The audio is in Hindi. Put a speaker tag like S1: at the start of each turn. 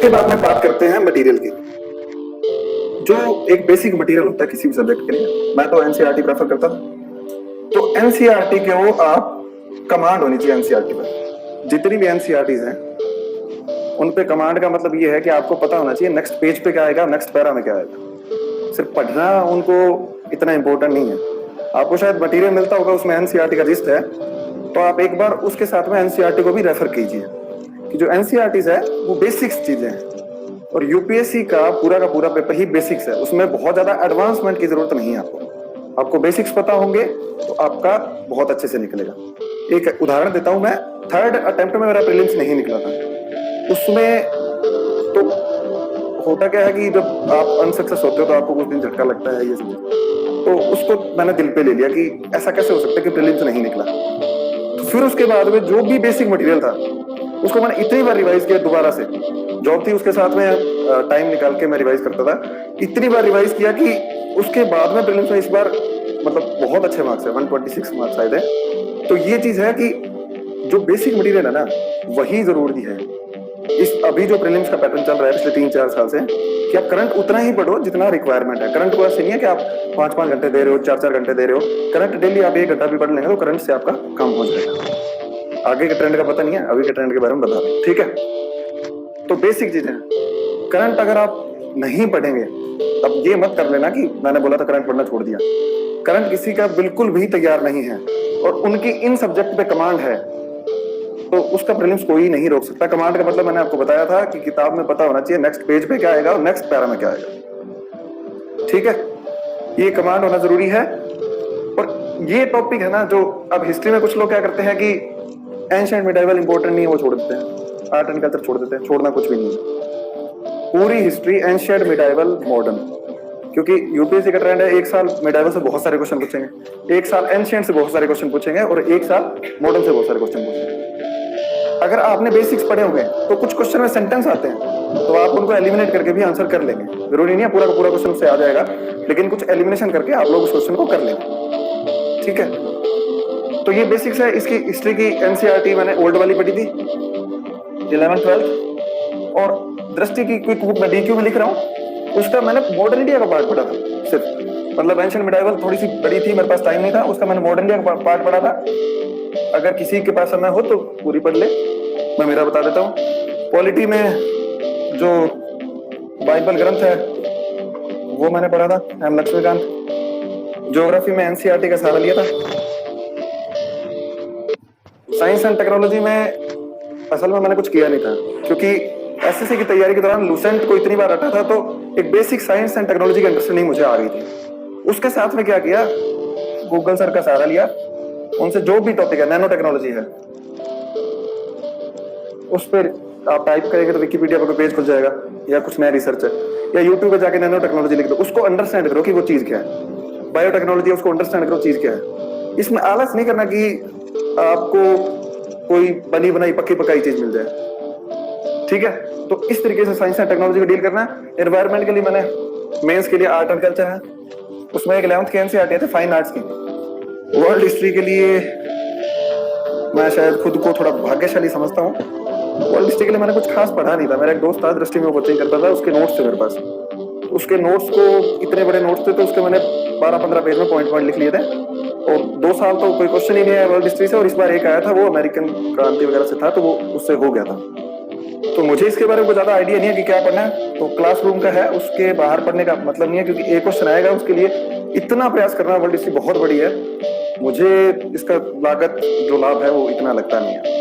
S1: उसके बाद में बात करते हैं मटेरियल की, जो एक बेसिक मटेरियल होता है किसी भी सब्जेक्ट के लिए। मैं तो एनसीईआरटी प्रेफर करता हूं। तो एनसीईआरटी के वो आप कमांड होनी चाहिए एनसीईआरटी पर। जितनी भी एनसीईआरटीज हैं उन पे कमांड का मतलब ये है कि आपको पता होना चाहिए नेक्स्ट पेज पे क्या आएगा, नेक्स्ट पैरा में क्या आएगा। सिर्फ पढ़ना उनको इतना इंपॉर्टेंट नहीं है। आपको शायद मटेरियल मिलता होगा, उसमें एनसीईआरटी का लिस्ट है, तो आप एक बार उसके साथ में एनसीईआरटी को भी रेफर कीजिए कि जो एनसीईआरटीज है वो बेसिक्स चीजें हैं। और यूपीएससी का पूरा पेपर ही बेसिक्स है, उसमें बहुत ज्यादा एडवांसमेंट की जरूरत नहीं है। आपको बेसिक्स पता होंगे तो आपका बहुत अच्छे से निकलेगा। एक उदाहरण देता हूं मैं, थर्ड अटेम्प्ट में मेरा प्रीलिम्स नहीं निकला था। उसमें तो होता क्या है कि जब आप अनसक्सेस होते हो तो आपको कुछ दिन झटका लगता है, ये सब। तो उसको मैंने दिल पे ले लिया कि ऐसा कैसे हो सकता है कि प्रीलिम्स नहीं निकला। तो फिर उसके बाद में जो भी बेसिक मटेरियल था उसको मैंने इतनी बार रिवाइज किया, दोबारा से जॉब थी उसके साथ में टाइम निकाल के मैं रिवाइज करता था। इतनी बार रिवाइज किया कि उसके बाद में प्रीलिम्स में इस बार मतलब बहुत अच्छे मार्क्स है, 126 मार्क्स आए थे। तो ये चीज है कि जो बेसिक मटेरियल है ना वही जरूरी है। इस अभी जो प्रीलिम्स का पैटर्न चल रहा है पिछले 3-4 साल से, कि आप करंट उतना ही पढ़ो जितना रिक्वायरमेंट है। करंट को ऐसे नहीं है कि आप 5-5 घंटे दे रहे हो, 4-4 घंटे दे रहे हो। करंट डेली आप 1 घंटा भी पढ़ लेंगे तो करंट से आपका काम हो जाएगा। आगे के ट्रेंड का पता नहीं है, अभी के ट्रेंड के बारे में बता रहे, ठीक है। तो बेसिक चीजें, करंट अगर आप नहीं पढ़ेंगे, अब ये मत कर लेना कि मैंने बोला था करंट पढ़ना छोड़ दिया। करंट किसी का बिल्कुल भी तैयार नहीं है और उनकी इन सब्जेक्ट पे कमांड है, तो उसका प्रीलिम्स कोई नहीं रोक सकता। कमांड का मतलब मैंने आपको बताया था कि किताब में पता होना चाहिए नेक्स्ट पेज पे क्या आएगा और नेक्स्ट पैरा में क्या आएगा, ठीक है। ये कमांड होना जरूरी है। और ये टॉपिक है ना, जो अब हिस्ट्री में कुछ लोग क्या करते हैं कि एंशिएंट मिडाइवल इंपॉर्टेंट नहीं है, वो छोड़ देते हैं, आर्ट एंड कल्चर छोड़ देते हैं। छोड़ना कुछ भी नहीं है, पूरी हिस्ट्री एंशिएंट मिडाइवल मॉडर्न, क्योंकि यूपीएससी का ट्रेंड है 1 साल मिडाइवल से बहुत सारे क्वेश्चन पूछेंगे, 1 साल एंशिएंट से बहुत सारे क्वेश्चन पूछेंगे और 1 साल मॉडर्न से बहुत सारे क्वेश्चन पूछेंगे। अगर आपने बेसिक्स पढ़े होंगे तो कुछ क्वेश्चन में सेंटेंस आते हैं तो आप उनको एलिमिनेट करके भी आंसर कर लेंगे। जरूरी नहीं है पूरा का पूरा क्वेश्चन से आ जाएगा, लेकिन कुछ एलिमिनेशन करके आप लोग उस क्वेश्चन को कर लेंगे, ठीक है। तो ये बेसिक्स है। इसकी हिस्ट्री की एनसीईआरटी मैंने ओल्ड वाली पढ़ी थी 11th 12th, और दृष्टि की क्विक बुक में डीक्यू में लिख रहा हूँ, उसका मैंने मॉडर्न इंडिया का पार्ट पढ़ा था सिर्फ। मतलब एंशिएंट मिडाइवल थोड़ी सी बड़ी थी, मेरे पास टाइम नहीं था, उसका मैंने मॉडर्न इंडिया का पार्ट पढ़ा था। अगर किसी के पास समय हो तो पूरी पढ़ ले, मैं मेरा बता देता हूँ। पॉलिटी में जो बाइबल ग्रंथ है वो मैंने पढ़ा था, एम लक्ष्मीकांत। ज्योग्राफी में एनसीईआरटी का सहारा लिया था। साइंस एंड टेक्नोलॉजी में असल में मैंने कुछ किया नहीं था, क्योंकि एसएससी की तैयारी के दौरान लूसेंट को इतनी बार रटा था, तो एक बेसिक साइंस एंड टेक्नोलॉजी की अंडरस्टैंडिंग मुझे आ गई थी। उसके साथ में क्या किया, गूगल सर का सहारा लिया, उनसे जो भी टॉपिक है, नैनो टेक्नोलॉजी है, उस पर आप टाइप करेंगे तो विकिपीडिया पर कोई पेज खुल जाएगा, या कुछ नया रिसर्च है, या यूट्यूब पे जाके नैनो टेक्नोलॉजी लिख दो, उसको अंडरस्टैंड करो कि वो चीज क्या है। बायोटेक्नोलॉजी है, उसको अंडरस्टैंड करो चीज क्या है। इसमें आलस नहीं करना कि आपको कोई बनी बनाई पक्की पकाई चीज मिल जाए, ठीक है। तो इस तरीके से साइंस एंड टेक्नोलॉजी को डील करना है। एनवायरमेंट के लिए मैंने मेंस के लिए आर्ट एंड कल्चर है, उसमें एक 11th के एनसीईआरटी थे फाइन आर्ट्स की। वर्ल्ड हिस्ट्री के लिए मैं शायद खुद को थोड़ा भाग्यशाली समझता हूँ। वर्ल्ड हिस्ट्री के लिए मैंने कुछ खास पढ़ा नहीं था। मेरा एक दोस्त था दृष्टि में, वो कोचिंग करता था, उसके नोट्स थे मेरे पास। उसके नोट्स को, इतने बड़े नोट्स थे, तो उसके मैंने 12-15 पेज में पॉइंट लिख लिए थे। और 2 साल तो कोई क्वेश्चन ही नहीं आया वर्ल्ड हिस्ट्री से, और इस बार एक आया था, वो अमेरिकन क्रांति वगैरह से था, तो वो उससे हो गया था। तो मुझे इसके बारे में ज्यादा आइडिया नहीं है कि क्या पढ़ना है, तो क्लासरूम का है, उसके बाहर पढ़ने का मतलब नहीं है, क्योंकि एक क्वेश्चन आएगा, उसके लिए इतना प्रयास करना। वर्ल्ड हिस्ट्री बहुत बड़ी है, मुझे इसका लागत जो लाभ है वो इतना लगता नहीं है।